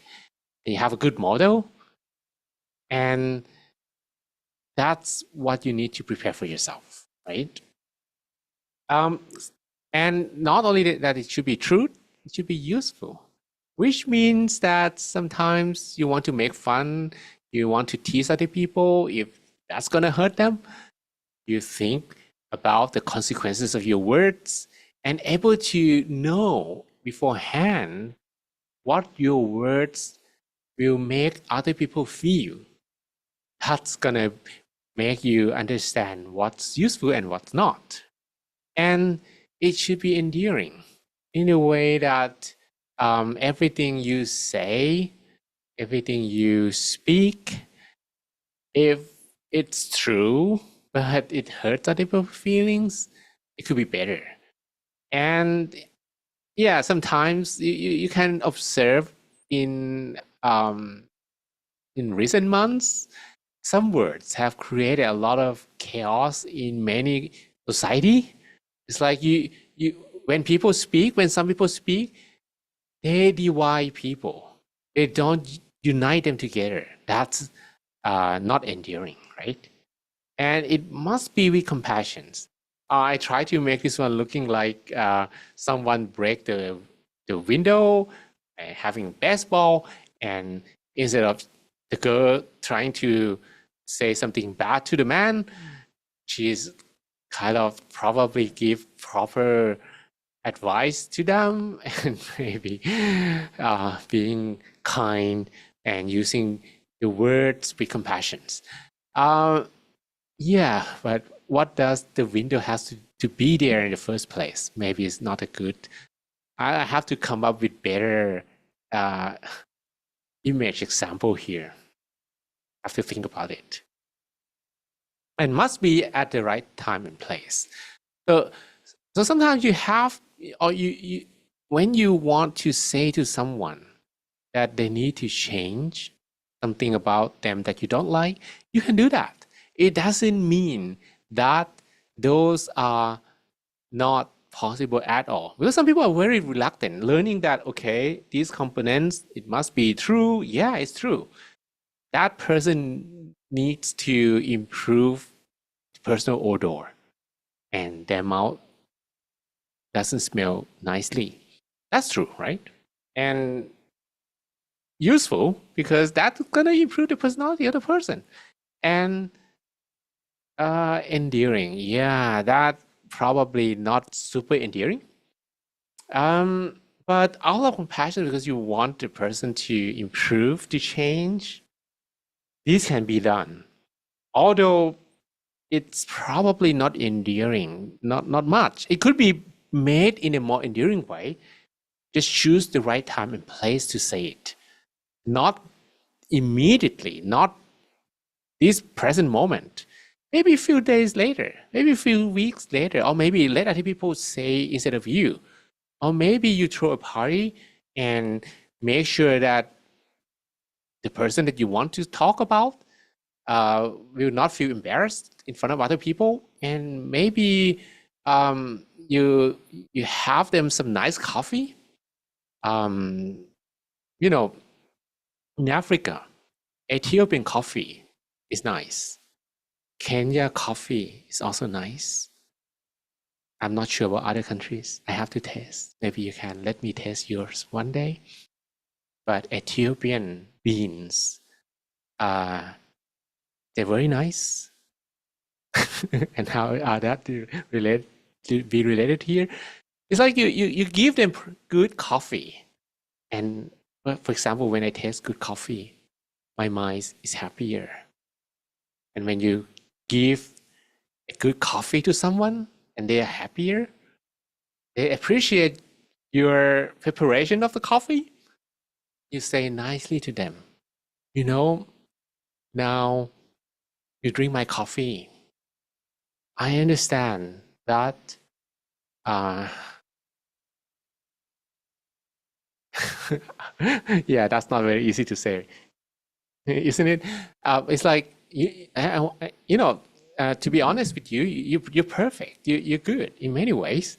and you have a good model, and that's what you need to prepare for yourself, right? And not only that it should be true, it should be useful, which means that sometimes you want to make fun, you want to tease other people. If that's going to hurt them, you think about the consequences of your words and able to know beforehand what your words will make other people feel. That's going to make you understand what's useful and what's not. And it should be endearing in a way that everything you say, everything you speak, if it's true, but it hurts other people's feelings, it could be better. And yeah, sometimes you can observe in recent months, some words have created a lot of chaos in many society. It's like when some people speak, they divide people. They don't unite them together. That's not enduring, right? And it must be with compassion. I try to make this one looking like someone break the window, having baseball, and instead of the girl trying to say something bad to the man, she's kind of probably give proper advice to them, and maybe being kind and using the words with compassion. Yeah, but what does the window has to be there in the first place? Maybe it's not a good I have to come up with better image example here. I have to think about it. And must be at the right time and place. So sometimes you have, or you when you want to say to someone that they need to change something about them that you don't like, you can do that. It doesn't mean that those are not possible at all. Because some people are very reluctant, learning that, okay, these components, it must be true. Yeah, it's true. That person needs to improve personal odor and their mouth doesn't smell nicely. That's true, right? And useful because that's gonna improve the personality of the person. And endearing, yeah, that probably not super endearing. But out of compassion because you want the person to improve, to change, this can be done. Although it's probably not endearing, not much. It could be made in a more endearing way. Just choose the right time and place to say it. Not immediately, not this present moment. Maybe a few days later, maybe a few weeks later, or maybe let other people say instead of you. Or maybe you throw a party and make sure that the person that you want to talk about will not feel embarrassed in front of other people. And maybe you have them some nice coffee. You know, in Africa, Ethiopian coffee is nice. Kenya coffee is also nice. I'm not sure about other countries. I have to taste. Maybe you can let me taste yours one day. But Ethiopian beans, they're very nice. And how are that to be related here? It's like you give them good coffee. And for example, when I taste good coffee, my mind is happier. And when you give a good coffee to someone and they are happier, they appreciate your preparation of the coffee. You say nicely to them, you know, now you drink my coffee. I understand that yeah, that's not very easy to say, isn't it? It's like you know, to be honest with you, you're perfect. You're good in many ways.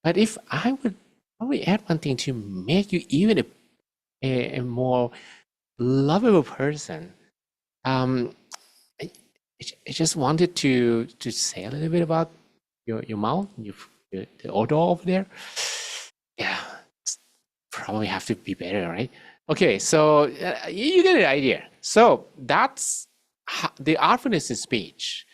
But if I would probably add one thing to make you even a more lovable person, um, I, I just wanted to say a little bit about your mouth, the odor over there. Yeah, probably have to be better, right? Okay, so you get the idea. So that's the artfulness in speech.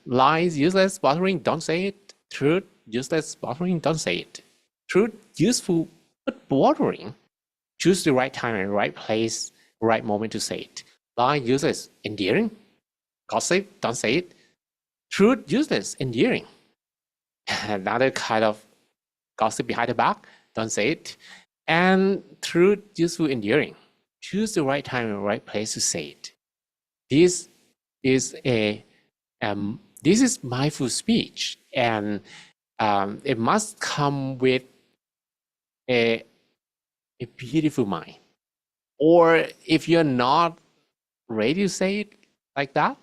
Lies, useless, bothering, don't say it. Truth, useless, bothering, don't say it. Truth, useful, but bothering. Choose the right time and right place, right moment to say it. Lie, useless, endearing. Gossip, don't say it. Truth, useless, endearing. Another kind of gossip behind the back, don't say it. And truth, useful, endearing. Choose the right time and right place to say it. This is this is mindful speech, and it must come with a beautiful mind. Or if you're not ready to say it like that,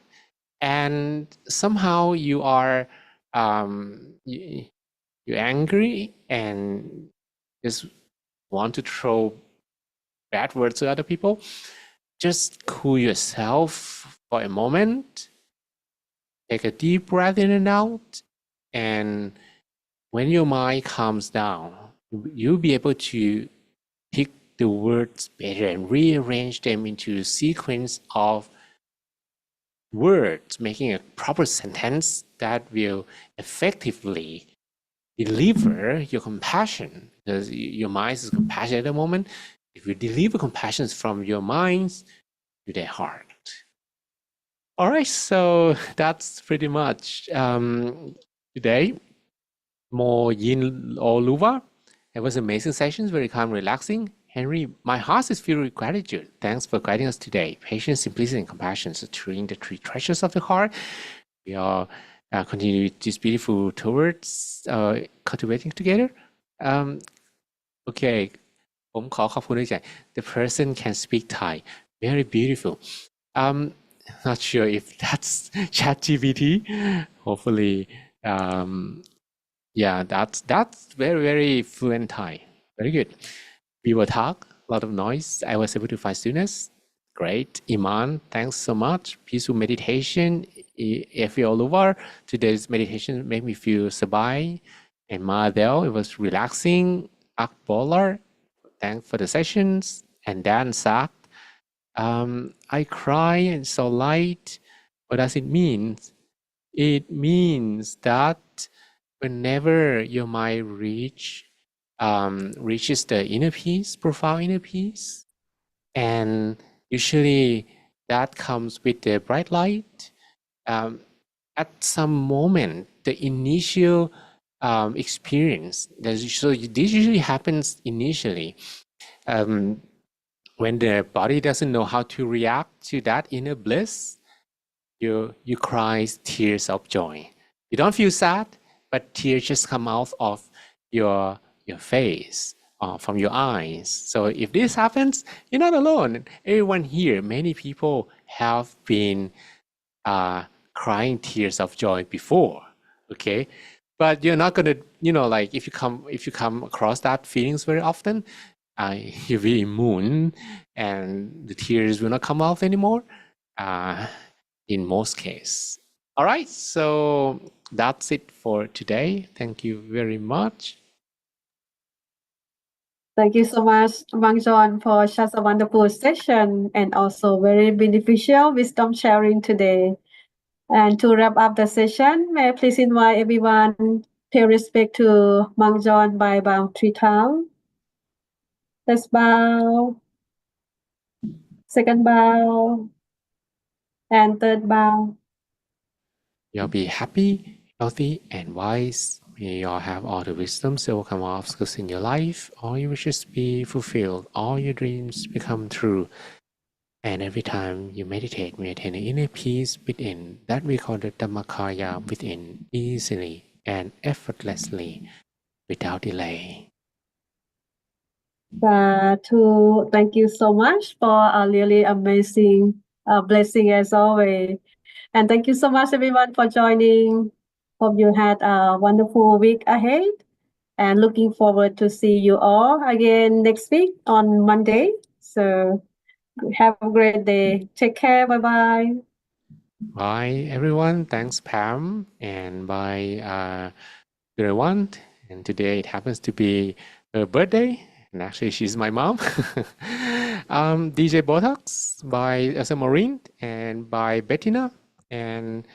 and somehow you are you're angry and just want to throw bad words to other people, just cool yourself for a moment, take a deep breath in and out, and when your mind calms down, you'll be able to pick the words better and rearrange them into a sequence of words, making a proper sentence that will effectively deliver your compassion, because your mind is compassionate at the moment. If you deliver compassion from your minds to their heart. All right, so that's pretty much today. Mo Yin or Luva. It was amazing sessions, very calm, relaxing. Henry, my heart is filled with gratitude. Thanks for guiding us today. Patience, simplicity, and compassion. So, truly the three treasures of the heart. We are continue this beautiful towards cultivating together. Okay, ผมขอขอบคุณด้วยใจ The person can speak Thai. Very beautiful. Not sure if that's ChatGPT. Hopefully, yeah, that's very, very fluent Thai. Very good. We will talk, a lot of noise. I was able to find students. Great. Iman, thanks so much. Peaceful meditation. If you're all over, today's meditation made me feel sabai. And Madel, it was relaxing. Akbolar, thanks for the sessions. And Dan Sak, I cry and so light. What does it mean? It means that whenever your mind reaches the inner peace, profound inner peace, and usually that comes with the bright light. At some moment, the initial experience, so this usually happens initially when the body doesn't know how to react to that inner bliss. You cry tears of joy. You don't feel sad, but tears just come out of your face, from your eyes. So if this happens, you're not alone. Everyone here, many people have been crying tears of joy before, okay? But you're not gonna, like if you come across that feelings very often, you'll be immune, and the tears will not come out anymore. In most cases. All right, so that's it for today. Thank you very much. Thank you so much, Bang John, for such a wonderful session and also very beneficial wisdom sharing today. And to wrap up the session, may I please invite everyone pay respect to Bang John by bowing 3 times. Let's bow. Second bow. And third bow. You'll be happy, healthy, and wise. May you all have all the wisdom to overcome all obstacles in your life. All your wishes be fulfilled. All your dreams become true. And every time you meditate, may attain an inner peace within. That we call the Dhammakaya within, easily and effortlessly, without delay. Thank you so much for a really amazing blessing as always. And thank you so much everyone for joining. Hope you had a wonderful week ahead and looking forward to see you all again next week on Monday. So have a great day. Take care. Bye-bye. Bye everyone. Thanks Pam, and bye everyone. And today it happens to be her birthday. And actually, she's my mom. DJ Botox by Elsa Maureen, and by Bettina, and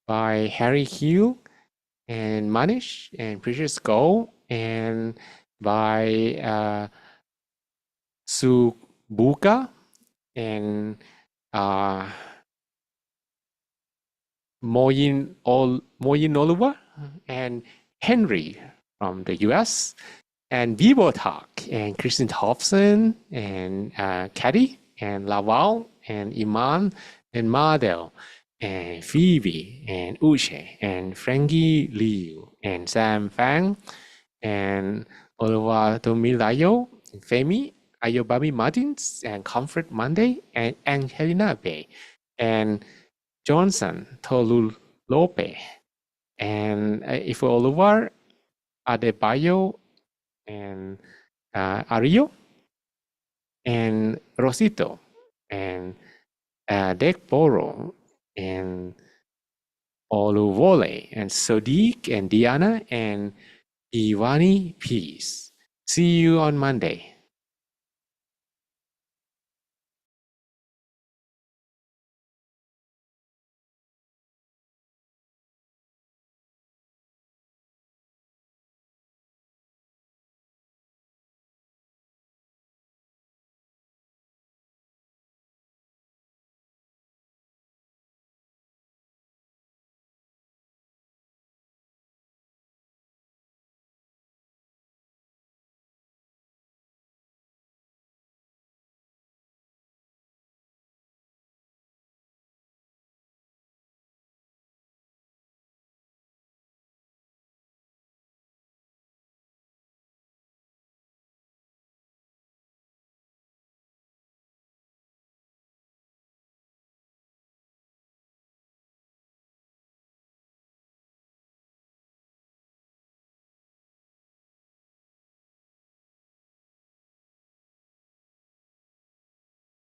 by Harry Hugh, and Manish, and Precious Gold, and by Subuka, and Moyin Oluwa, and Henry from the US, and Vivo Talk, and Kristen Thompson, and Caddy, and Laval, and Iman, and Madel, and Phoebe, and Uche, and Frankie Liu, and Sam Fang, and Oliva Tomilayo, and Femi, Ayobabi Martins, and Comfort Monday, and Angelina Bay, and Johnson Tolulope, and Ifo Oliver, Adebayo, and Ario, and Rosito, and Dek Boro, and Oluvole, and Sodiq, and Diana, and Ivani Peace. See you on Monday.